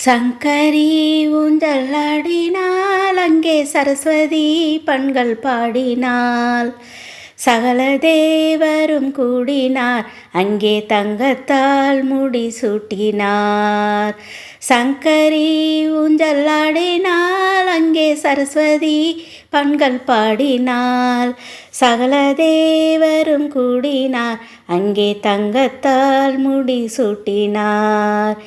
சங்கரி ஊஞ்சலாடினாள், அங்கே சரஸ்வதி பண்கள் பாடினாள். சகல தேவரும் கூடினார், அங்கே தங்கத்தால் முடி சூட்டினார். சங்கரி ஊஞ்சலாடினாள், அங்கே சரஸ்வதி பண்கள் பாடினாள். சகல தேவரும் கூடினார், அங்கே தங்கத்தால் முடி சூட்டினார்.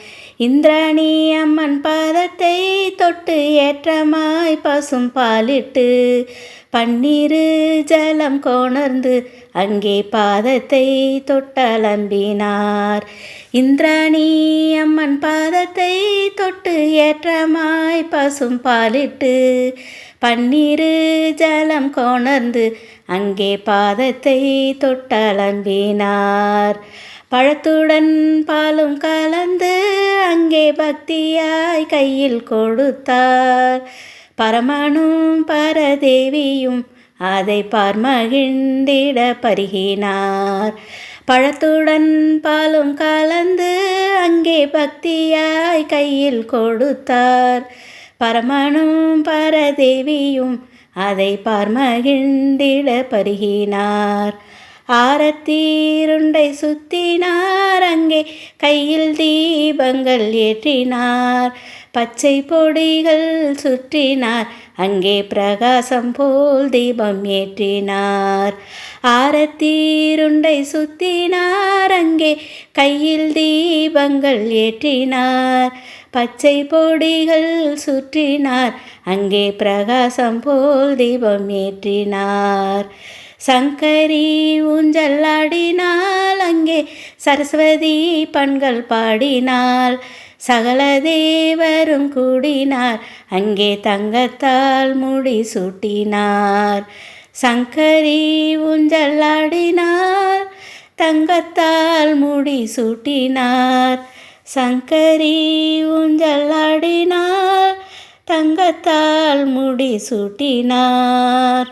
இந்திராணி அம்மன் பாதத்தை தொட்டு ஏற்றமாய் பசும் பாலிட்டு பன்னீரு ஜலம் கொணர்ந்து அங்கே பாதத்தை தொட்டலம்பினார். இந்திராணி அம்மன் பாதத்தை தொட்டு ஏற்றமாய் பசும் பாலிட்டு பன்னீரு ஜலம் கொணர்ந்து அங்கே பாதத்தை தொட்டலம்பினார். பழத்துடன் பாலும் கலந்து அங்கே பக்தியாய் கையில் கொடுத்தார். பரமனும் பரதேவியும் அதை பார்மகிழ்ந்திட பருகினார். பழத்துடன் பாலும் கலந்து அங்கே பக்தியாய் கையில் கொடுத்தார். பரமனும் பரதேவியும் அதை பார்மகிழ்ந்திட பருகினார். ஆரத்தீருண்டை சுத்தினார், அங்கே கையில் தீபங்கள் ஏற்றினார். பச்சை பொடிகள் சுற்றினார், அங்கே பிரகாசம் போல் தீபம் ஏற்றினார். ஆரத்தீருண்டை சுத்தினார், அங்கே கையில் தீபங்கள் ஏற்றினார். பச்சை பொடிகள் சுற்றினார், அங்கே பிரகாசம் போல் தீபம் ஏற்றினார். சங்கரி ஊஞ்சலாடினாள், அங்கே சரஸ்வதி பண்கள் பாடினாள். சகல தேவரும் கூடினார், அங்கே தங்கத்தால் முடி சூட்டினார். சங்கரி ஊஞ்சலாடினார், தங்கத்தால் முடி சூட்டினார். சங்கரி ஊஞ்சலாடினார், தங்கத்தால் முடி சூட்டினார்.